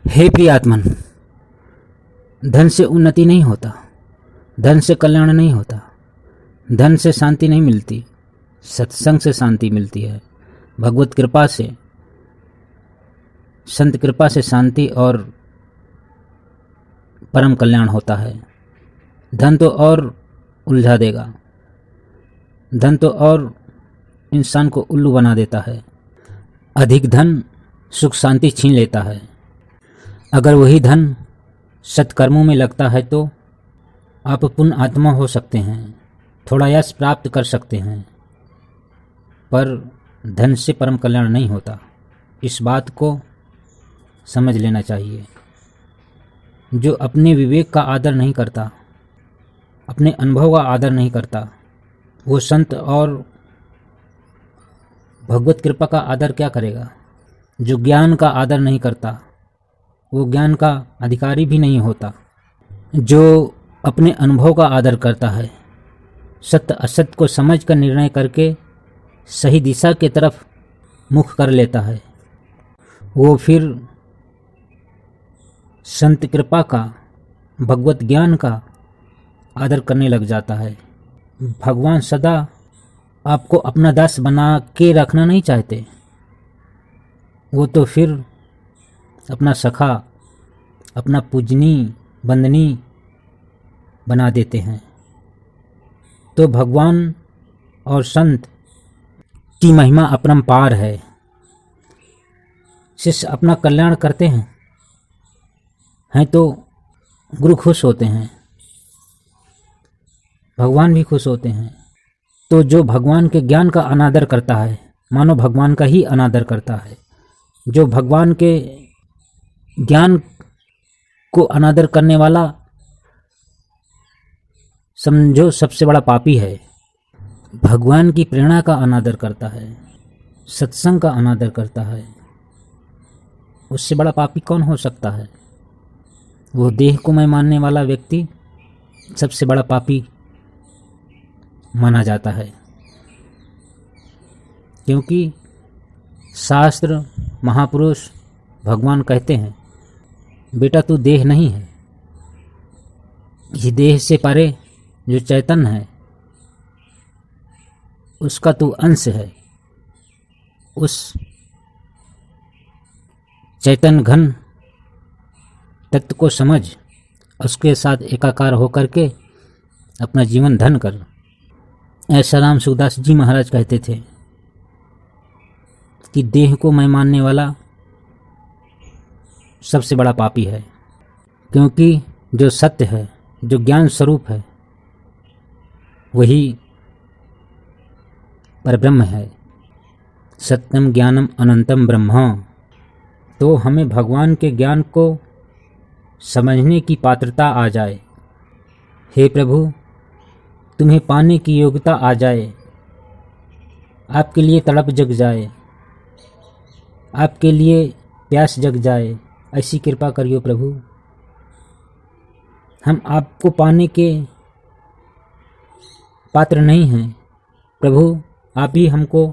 हे प्रियात्मन, धन से उन्नति नहीं होता, धन से कल्याण नहीं होता, धन से शांति नहीं मिलती, सत्संग से शांति मिलती है। भगवत कृपा से, संत कृपा से शांति और परम कल्याण होता है। धन तो और उलझा देगा, धन तो और इंसान को उल्लू बना देता है। अधिक धन सुख शांति छीन लेता है। अगर वही धन सत्कर्मों में लगता है तो आप पुण्य आत्मा हो सकते हैं, थोड़ा यश प्राप्त कर सकते हैं, पर धन से परम कल्याण नहीं होता। इस बात को समझ लेना चाहिए। जो अपने विवेक का आदर नहीं करता, अपने अनुभव का आदर नहीं करता, वो संत और भगवत कृपा का आदर क्या करेगा। जो ज्ञान का आदर नहीं करता, वो ज्ञान का अधिकारी भी नहीं होता। जो अपने अनुभव का आदर करता है, सत्य असत्य को समझकर निर्णय करके सही दिशा की तरफ मुख कर लेता है, वो फिर संत कृपा का, भगवत ज्ञान का आदर करने लग जाता है। भगवान सदा आपको अपना दास बना के रखना नहीं चाहते, वो तो फिर अपना सखा, अपना पूजनी बंदनी बना देते हैं। तो भगवान और संत की महिमा अपरंपार है। शिष्य अपना कल्याण करते हैं तो गुरु खुश होते हैं, भगवान भी खुश होते हैं। तो जो भगवान के ज्ञान का अनादर करता है, मानो भगवान का ही अनादर करता है। जो भगवान के ज्ञान को अनादर करने वाला समझो सबसे बड़ा पापी है। भगवान की प्रेरणा का अनादर करता है, सत्संग का अनादर करता है, उससे बड़ा पापी कौन हो सकता है। वो देह को मैं मानने वाला व्यक्ति सबसे बड़ा पापी माना जाता है, क्योंकि शास्त्र, महापुरुष, भगवान कहते हैं, बेटा तू देह नहीं है। ये देह से परे जो चैतन्य है, उसका तू अंश है। उस चैतन्य घन तत्व को समझ, उसके साथ एकाकार होकर के अपना जीवन धन कर। ऐसा राम सुखदास जी महाराज कहते थे कि देह को मैं मानने वाला सबसे बड़ा पापी है, क्योंकि जो सत्य है, जो ज्ञान स्वरूप है, वही परब्रह्म है। सत्यम ज्ञानम अनंतम ब्रह्म। तो हमें भगवान के ज्ञान को समझने की पात्रता आ जाए। हे प्रभु, तुम्हें पाने की योग्यता आ जाए, आपके लिए तड़प जग जाए, आपके लिए प्यास जग जाए, ऐसी कृपा करियो प्रभु। हम आपको पाने के पात्र नहीं हैं प्रभु, आप ही हमको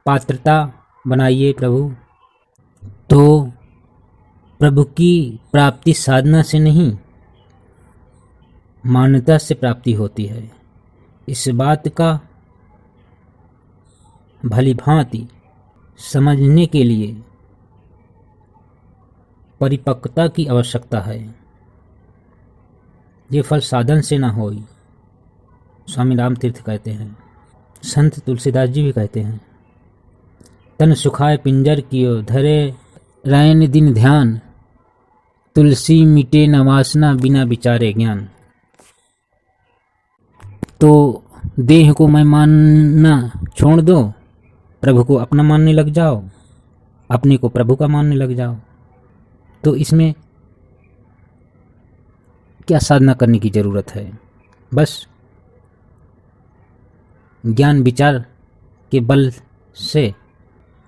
पात्रता बनाइए प्रभु। तो प्रभु की प्राप्ति साधना से नहीं, मान्यता से प्राप्ति होती है। इस बात का भली भांति समझने के लिए परिपक्वता की आवश्यकता है। ये फल साधन से ना होई, स्वामी राम तीर्थ कहते हैं, संत तुलसीदास जी भी कहते हैं। तन सुखाए पिंजर कियो, धरे रैन दिन ध्यान, तुलसी मिटे न वासना, बिना विचारे ज्ञान। तो देह को मैं मानना छोड़ दो, प्रभु को अपना मानने लग जाओ, अपने को प्रभु का मानने लग जाओ। तो इसमें क्या साधना करने की जरूरत है। बस ज्ञान विचार के बल से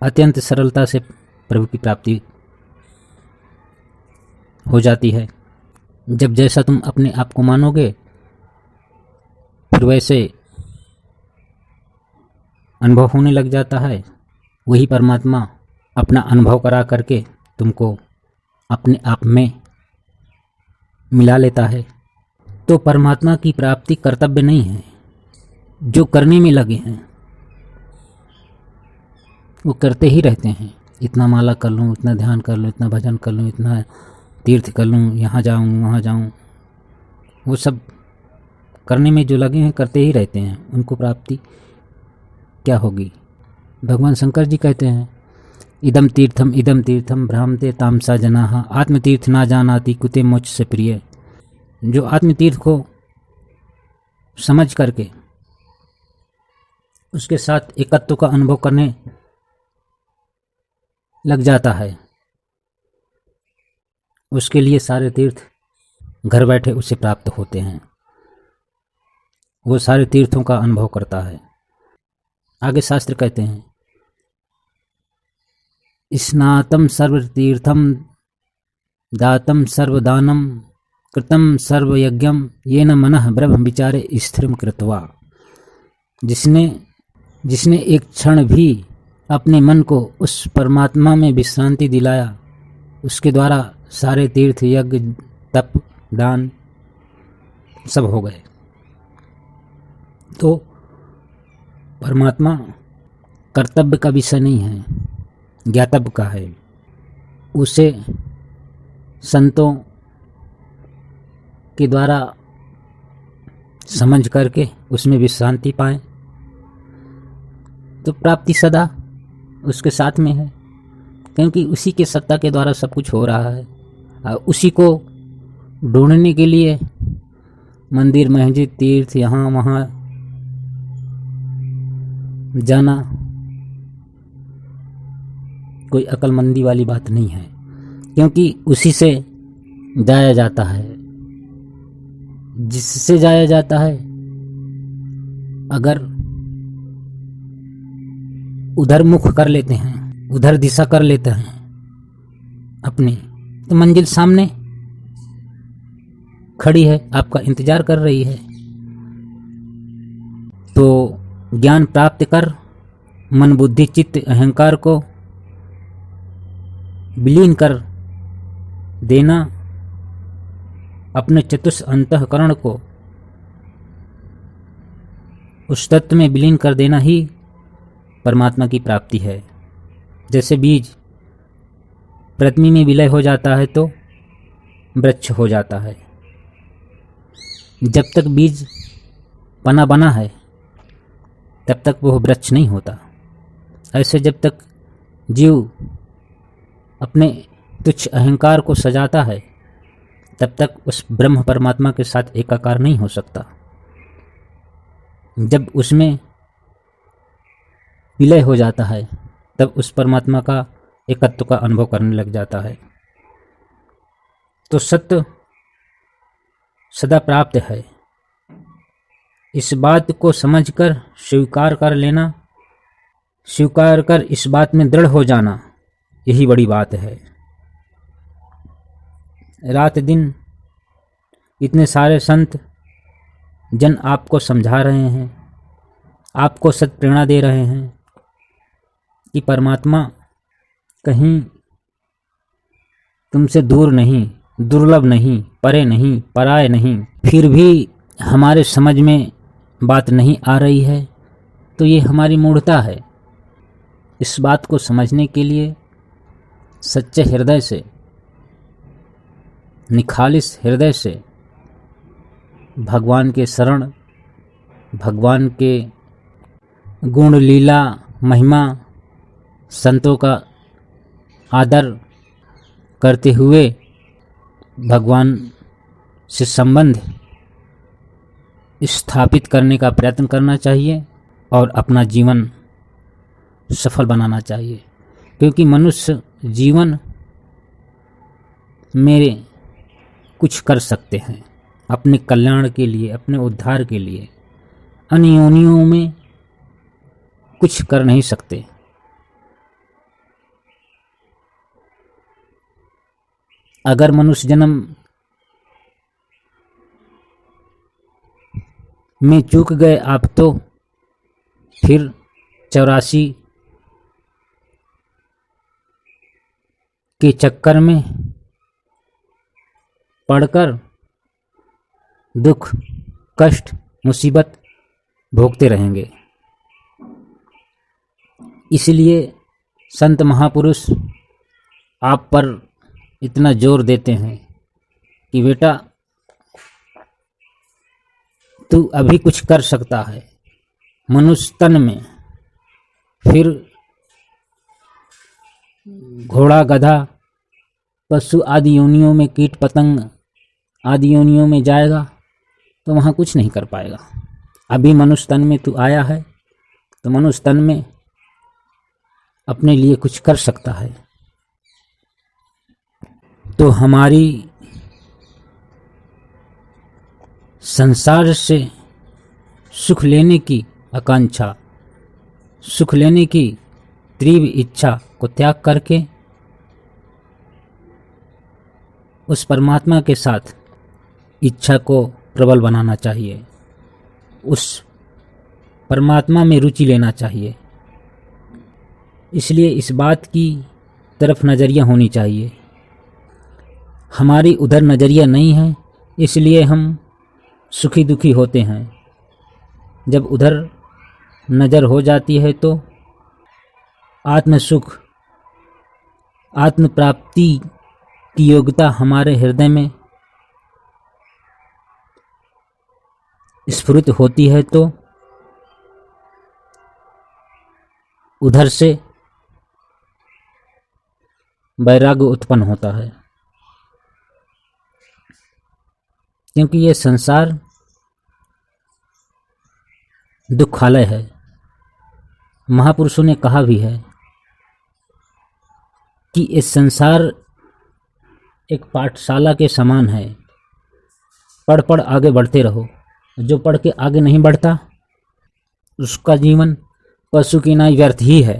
अत्यंत सरलता से प्रभु की प्राप्ति हो जाती है। जब जैसा तुम अपने आप को मानोगे, फिर वैसे अनुभव होने लग जाता है। वही परमात्मा अपना अनुभव करा करके तुमको अपने आप में मिला लेता है। तो परमात्मा की प्राप्ति कर्तव्य नहीं है। जो करने में लगे हैं वो करते ही रहते हैं। इतना माला कर लूँ, इतना ध्यान कर लूँ, इतना भजन कर लूँ, इतना तीर्थ कर लूँ, यहाँ जाऊँ वहाँ जाऊँ, वो सब करने में जो लगे हैं करते ही रहते हैं। उनको प्राप्ति क्या होगी? भगवान शंकर जी कहते हैं, इदम तीर्थम भ्रामते तामसा जनाः आत्मतीर्थ ना जानाति कुते मोक्ष से प्रिय। जो आत्मतीर्थ को समझ करके उसके साथ एकत्व का अनुभव करने लग जाता है, उसके लिए सारे तीर्थ घर बैठे उसे प्राप्त होते हैं। वो सारे तीर्थों का अनुभव करता है। आगे शास्त्र कहते हैं, स्नातम सर्वतीर्थम दातम सर्वदानम कृतम सर्वयज्ञम येन मनः ब्रह्म विचारे स्थिरम कृत्वा। जिसने एक क्षण भी अपने मन को उस परमात्मा में विश्रांति दिलाया, उसके द्वारा सारे तीर्थ यज्ञ तप दान सब हो गए। तो परमात्मा कर्तव्य का विषय नहीं है, ज्ञातव्य का है। उसे संतों के द्वारा समझ करके उसमें विश्रांति पाएं तो प्राप्ति सदा उसके साथ में है, क्योंकि उसी के सत्ता के द्वारा सब कुछ हो रहा है। और उसी को ढूंढने के लिए मंदिर मस्जिद तीर्थ यहाँ वहाँ जाना कोई अक्लमंदी वाली बात नहीं है, क्योंकि उसी से जाया जाता है। जिससे जाया जाता है, अगर उधर मुख कर लेते हैं, उधर दिशा कर लेते हैं अपनी, तो मंजिल सामने खड़ी है, आपका इंतजार कर रही है। तो ज्ञान प्राप्त कर मन बुद्धि चित्त अहंकार को विलीन कर देना, अपने चतुष अंतःकरण को उस तत्व में विलीन कर देना ही परमात्मा की प्राप्ति है। जैसे बीज पृथ्वी में विलय हो जाता है तो वृक्ष हो जाता है। जब तक बीज पना बना है तब तक वह वृक्ष नहीं होता। ऐसे जब तक जीव अपने तुच्छ अहंकार को सजाता है तब तक उस ब्रह्म परमात्मा के साथ एकाकार नहीं हो सकता। जब उसमें विलय हो जाता है तब उस परमात्मा का एकत्व का अनुभव करने लग जाता है। तो सत्य सदा प्राप्त है। इस बात को समझकर स्वीकार कर लेना, स्वीकार कर इस बात में दृढ़ हो जाना, यही बड़ी बात है। रात दिन इतने सारे संत जन आपको समझा रहे हैं, आपको सत प्रेरणा दे रहे हैं कि परमात्मा कहीं तुमसे दूर नहीं, दुर्लभ नहीं, परे नहीं, पराये नहीं, फिर भी हमारे समझ में बात नहीं आ रही है, तो ये हमारी मूढ़ता है। इस बात को समझने के लिए सच्चे हृदय से, निखालिस हृदय से भगवान के शरण, भगवान के गुण लीला महिमा, संतों का आदर करते हुए भगवान से संबंध स्थापित करने का प्रयत्न करना चाहिए और अपना जीवन सफल बनाना चाहिए। क्योंकि मनुष्य जीवन में कुछ कर सकते हैं अपने कल्याण के लिए, अपने उद्धार के लिए। अन्य योनियों में कुछ कर नहीं सकते। अगर मनुष्य जन्म में चूक गए आप तो फिर 84 के चक्कर में पड़कर दुख, कष्ट, मुसीबत भोगते रहेंगे। इसलिए संत महापुरुष आप पर इतना जोर देते हैं कि बेटा तू अभी कुछ कर सकता है मनुष्य तन में, फिर घोड़ा, गधा, पशु आदि योनियों में, कीट पतंग आदि योनियों में जाएगा तो वहाँ कुछ नहीं कर पाएगा। अभी मनुष्य तन में तू आया है तो मनुष्य तन में अपने लिए कुछ कर सकता है। तो हमारी संसार से सुख लेने की आकांक्षा, सुख लेने की तीव्र इच्छा को त्याग करके उस परमात्मा के साथ इच्छा को प्रबल बनाना चाहिए, उस परमात्मा में रुचि लेना चाहिए। इसलिए इस बात की तरफ नज़रिया होनी चाहिए। हमारी उधर नज़रिया नहीं है, इसलिए हम सुखी दुखी होते हैं। जब उधर नज़र हो जाती है तो आत्म सुख, आत्म प्राप्ति की योग्यता हमारे हृदय में स्फुरित होती है तो उधर से वैराग्य उत्पन्न होता है। क्योंकि ये संसार दुखालय है। महापुरुषों ने कहा भी है कि इस संसार एक पाठशाला के समान है, पढ़ पढ़ आगे बढ़ते रहो। जो पढ़ के आगे नहीं बढ़ता उसका जीवन पशु की नाई व्यर्थ ही है।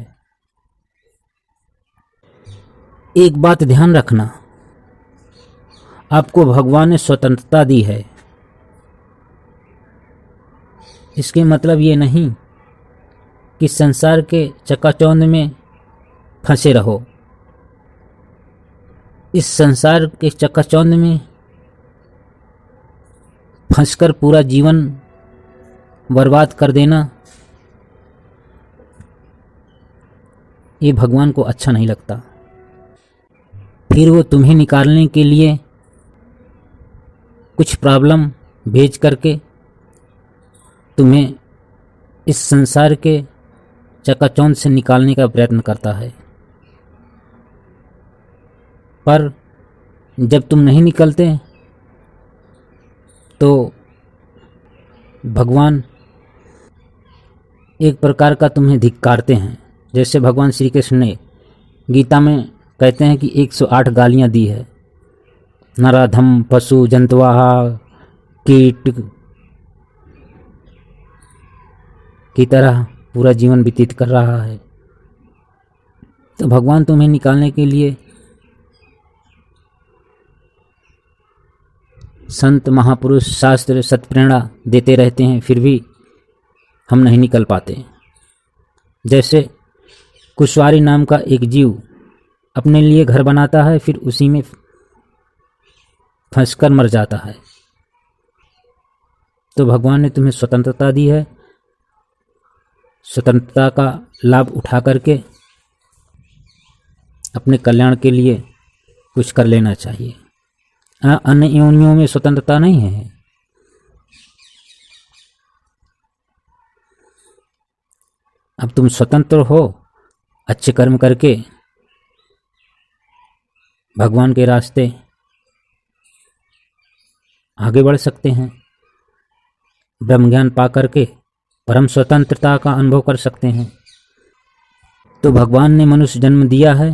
एक बात ध्यान रखना, आपको भगवान ने स्वतंत्रता दी है। इसके मतलब ये नहीं कि संसार के चकाचौंध में फंसे रहो। इस संसार के चकाचौंध में फंसकर पूरा जीवन बर्बाद कर देना ये भगवान को अच्छा नहीं लगता। फिर वो तुम्हें निकालने के लिए कुछ प्रॉब्लम भेज करके तुम्हें इस संसार के चकाचौंध से निकालने का प्रयत्न करता है। पर जब तुम नहीं निकलते तो भगवान एक प्रकार का तुम्हें धिक्कारते हैं। जैसे भगवान श्री कृष्ण ने गीता में कहते हैं कि 108 गालियां दी है। नराधम, पशु, जंतुवाहा, कीट की तरह पूरा जीवन व्यतीत कर रहा है। तो भगवान तुम्हें निकालने के लिए संत महापुरुष शास्त्र सत्प्रेरणा देते रहते हैं, फिर भी हम नहीं निकल पाते। जैसे कुशवारी नाम का एक जीव अपने लिए घर बनाता है, फिर उसी में फंसकर मर जाता है। तो भगवान ने तुम्हें स्वतंत्रता दी है, स्वतंत्रता का लाभ उठा करके अपने कल्याण के लिए कुछ कर लेना चाहिए। अन्य योनियों में स्वतंत्रता नहीं है। अब तुम स्वतंत्र हो, अच्छे कर्म करके भगवान के रास्ते आगे बढ़ सकते हैं। ब्रह्म ज्ञान पा करके परम स्वतंत्रता का अनुभव कर सकते हैं। तो भगवान ने मनुष्य जन्म दिया है,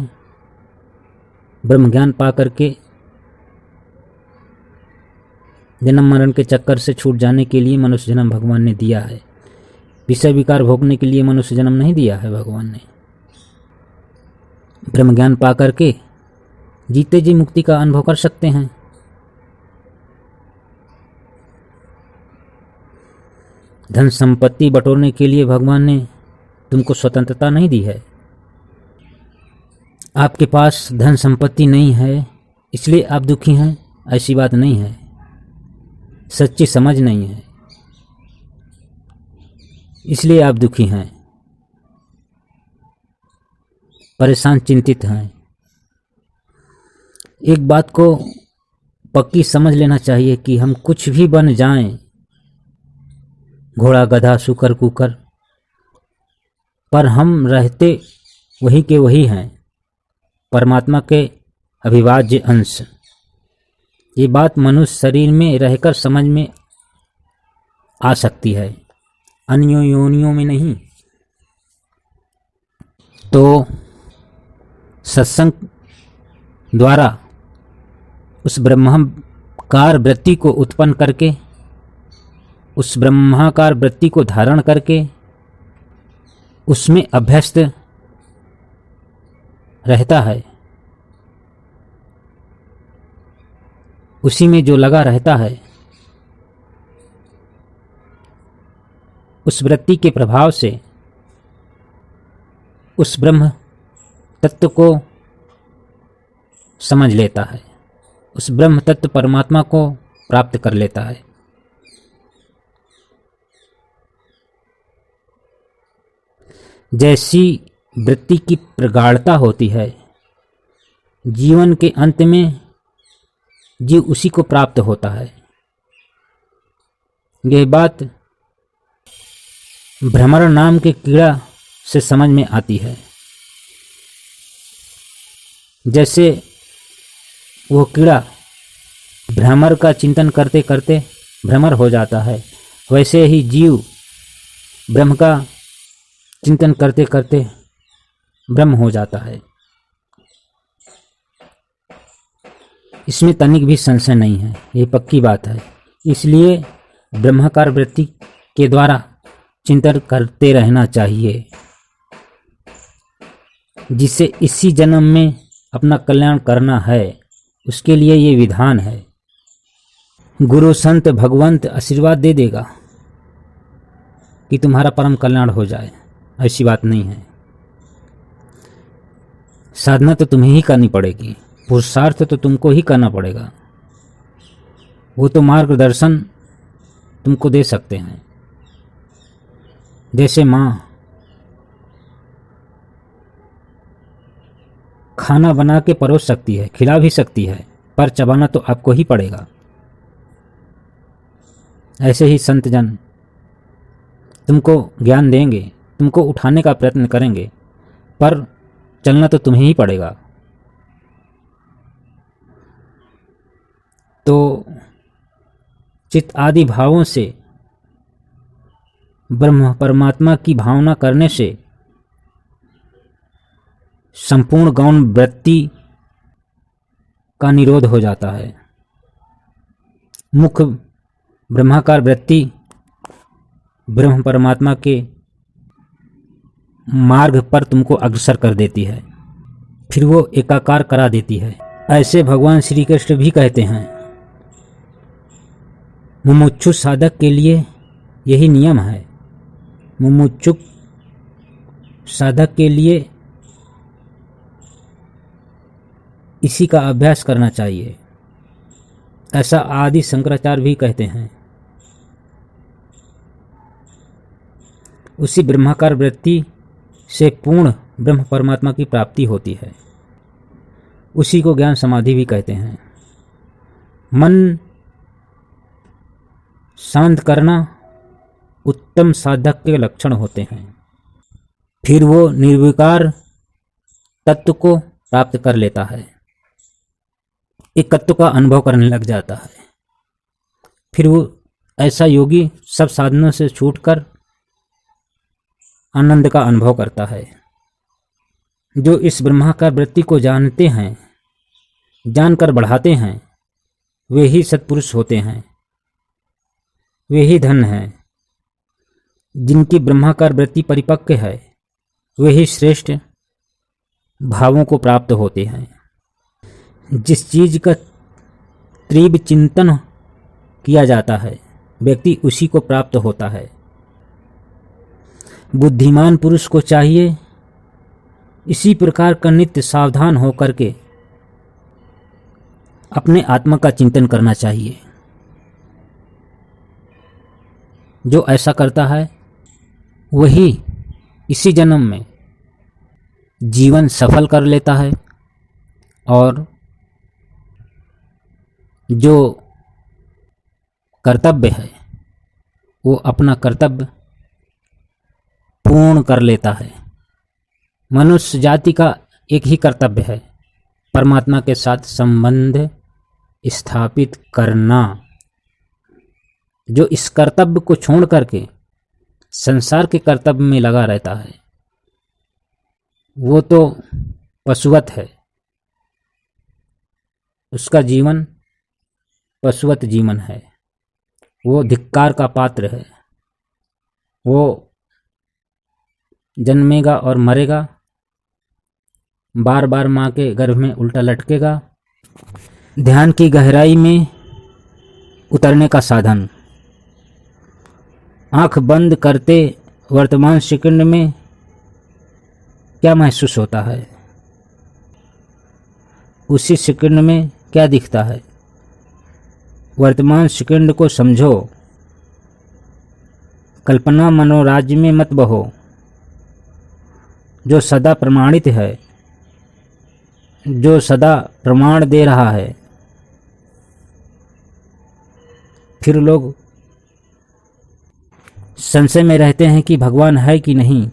ब्रह्म ज्ञान पा करके जन्म मरण के चक्कर से छूट जाने के लिए मनुष्य जन्म भगवान ने दिया है। विषय विकार भोगने के लिए मनुष्य जन्म नहीं दिया है भगवान ने। ब्रह्म ज्ञान पा करके जीते जी मुक्ति का अनुभव कर सकते हैं। धन संपत्ति बटोरने के लिए भगवान ने तुमको स्वतंत्रता नहीं दी है। आपके पास धन संपत्ति नहीं है इसलिए आप दुखी हैं, ऐसी बात नहीं है। सच्ची समझ नहीं है इसलिए आप दुखी हैं, परेशान, चिंतित हैं। एक बात को पक्की समझ लेना चाहिए कि हम कुछ भी बन जाएं, घोड़ा, गधा, सूकर, कुकर, पर हम रहते वही के वही हैं, परमात्मा के अविभाज्य अंश। ये बात मनुष्य शरीर में रहकर समझ में आ सकती है, अन्य योनियों में नहीं। तो सत्संग द्वारा उस ब्रह्माकार वृत्ति को उत्पन्न करके, उस ब्रह्माकार वृत्ति को धारण करके उसमें अभ्यस्त रहता है, उसी में जो लगा रहता है, उस वृत्ति के प्रभाव से उस ब्रह्म तत्व को समझ लेता है, उस ब्रह्म तत्व परमात्मा को प्राप्त कर लेता है। जैसी वृत्ति की प्रगाढ़ता होती है, जीवन के अंत में जीव उसी को प्राप्त होता है। यह बात भ्रमर नाम के कीड़ा से समझ में आती है। जैसे वो कीड़ा भ्रमर का चिंतन करते करते भ्रमर हो जाता है, वैसे ही जीव ब्रह्म का चिंतन करते करते ब्रह्म हो जाता है। इसमें तनिक भी संशय नहीं है, ये पक्की बात है। इसलिए ब्रह्माकार वृत्ति के द्वारा चिंतन करते रहना चाहिए, जिसे इसी जन्म में अपना कल्याण करना है, उसके लिए ये विधान है। गुरु, संत, भगवंत आशीर्वाद दे देगा कि तुम्हारा परम कल्याण हो जाए, ऐसी बात नहीं है। साधना तो तुम्हें ही करनी पड़ेगी, पुरुषार्थ तो तुमको ही करना पड़ेगा। वो तो मार्गदर्शन तुमको दे सकते हैं। जैसे माँ खाना बना के परोस सकती है, खिला भी सकती है, पर चबाना तो आपको ही पड़ेगा। ऐसे ही संत जन तुमको ज्ञान देंगे, तुमको उठाने का प्रयत्न करेंगे, पर चलना तो तुम्हें ही पड़ेगा। तो चित्त आदि भावों से ब्रह्म परमात्मा की भावना करने से संपूर्ण गौण वृत्ति का निरोध हो जाता है। मुख्य ब्रह्माकार वृत्ति ब्रह्म परमात्मा के मार्ग पर तुमको अग्रसर कर देती है, फिर वो एकाकार करा देती है। ऐसे भगवान श्री कृष्ण भी कहते हैं, मुमुक्षु साधक के लिए यही नियम है। मुमुक्षु साधक के लिए इसी का अभ्यास करना चाहिए, ऐसा आदि शंकराचार्य भी कहते हैं। उसी ब्रह्माकार वृत्ति से पूर्ण ब्रह्म परमात्मा की प्राप्ति होती है, उसी को ज्ञान समाधि भी कहते हैं। मन शांत करना उत्तम साधक के लक्षण होते हैं, फिर वो निर्विकार तत्व को प्राप्त कर लेता है, एकत्व का अनुभव करने लग जाता है। फिर वो ऐसा योगी सब साधनों से छूटकर आनंद का अनुभव करता है। जो इस ब्रह्माकार वृत्ति को जानते हैं, जानकर बढ़ाते हैं, वे ही सत्पुरुष होते हैं, वे ही धन हैं। जिनकी ब्रह्माकार वृत्ति परिपक्व है, वे ही श्रेष्ठ भावों को प्राप्त होते हैं। जिस चीज का तीव्र चिंतन किया जाता है, व्यक्ति उसी को प्राप्त होता है। बुद्धिमान पुरुष को चाहिए इसी प्रकार का नित्य सावधान होकर के अपने आत्मा का चिंतन करना चाहिए। जो ऐसा करता है वही इसी जन्म में जीवन सफल कर लेता है, और जो कर्तव्य है वो अपना कर्तव्य पूर्ण कर लेता है। मनुष्य जाति का एक ही कर्तव्य है, परमात्मा के साथ संबंध स्थापित करना। जो इस कर्तव्य को छोड़ करके संसार के कर्तव्य में लगा रहता है वो तो पशुवत है, उसका जीवन पशुवत जीवन है, वो धिक्कार का पात्र है। वो जन्मेगा और मरेगा, बार बार माँ के गर्भ में उल्टा लटकेगा। ध्यान की गहराई में उतरने का साधन, आंख बंद करते वर्तमान सेकंड में क्या महसूस होता है, उसी सेकंड में क्या दिखता है, वर्तमान सेकंड को समझो। कल्पना मनोराज्य में मत बहो। जो सदा प्रमाणित है, जो सदा प्रमाण दे रहा है, फिर लोग संशय में रहते हैं कि भगवान है कि नहीं।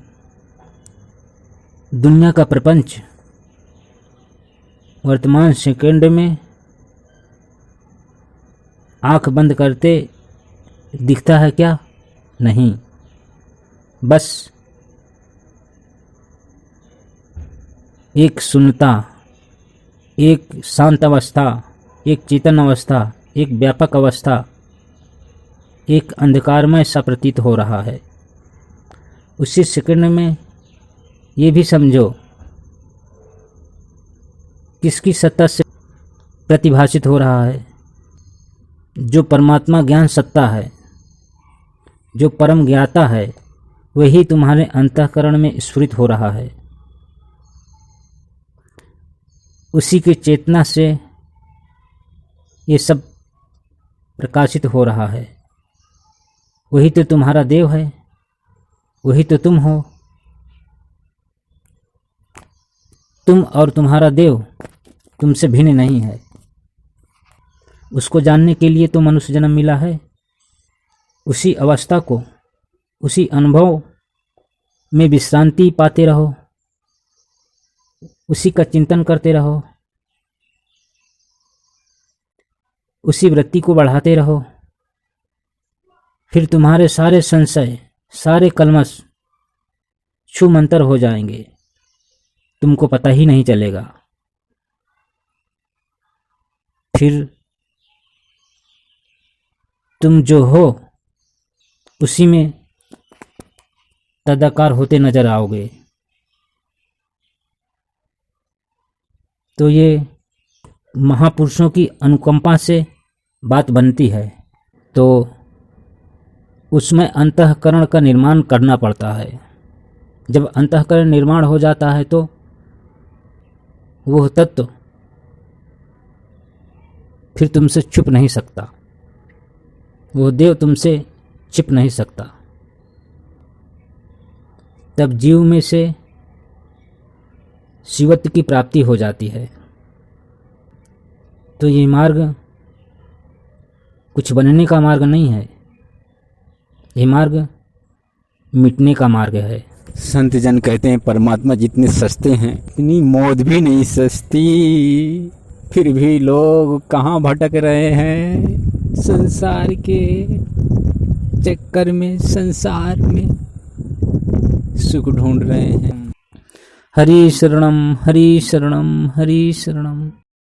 दुनिया का प्रपंच वर्तमान सेकंड में आंख बंद करते दिखता है क्या? नहीं, बस एक शून्यता, एक शांत अवस्था, एक चेतन अवस्था, एक व्यापक अवस्था, एक अंधकारमय सा प्रतीत हो रहा है। उसी सेकंड में ये भी समझो किसकी सत्ता से प्रतिभाषित हो रहा है। जो परमात्मा ज्ञान सत्ता है, जो परम ज्ञाता है, वही तुम्हारे अंतःकरण में स्फुरित हो रहा है। उसी की चेतना से ये सब प्रकाशित हो रहा है। वही तो तुम्हारा देव है, वही तो तुम हो। तुम और तुम्हारा देव तुमसे भिन्न नहीं है। उसको जानने के लिए तो मनुष्य जन्म मिला है। उसी अवस्था को, उसी अनुभव में विश्रांति पाते रहो, उसी का चिंतन करते रहो, उसी वृत्ति को बढ़ाते रहो। फिर तुम्हारे सारे संशय, सारे कल्मश छूमंतर हो जाएंगे, तुमको पता ही नहीं चलेगा। फिर तुम जो हो उसी में तदाकार होते नजर आओगे। तो ये महापुरुषों की अनुकंपा से बात बनती है, तो उसमें अंतःकरण का निर्माण करना पड़ता है। जब अंतःकरण निर्माण हो जाता है तो वह तत्व फिर तुमसे छुप नहीं सकता, वह देव तुमसे छिप नहीं सकता। तब जीव में से शिवत्व की प्राप्ति हो जाती है। तो ये मार्ग कुछ बनने का मार्ग नहीं है, ये मार्ग मिटने का मार्ग है। संत जन कहते हैं परमात्मा जितने सस्ते हैं इतनी मौत भी नहीं सस्ती। फिर भी लोग कहाँ भटक रहे हैं, संसार के चक्कर में, संसार में सुख ढूंढ रहे हैं। हरि शरणम, हरि शरणम, हरि शरणम।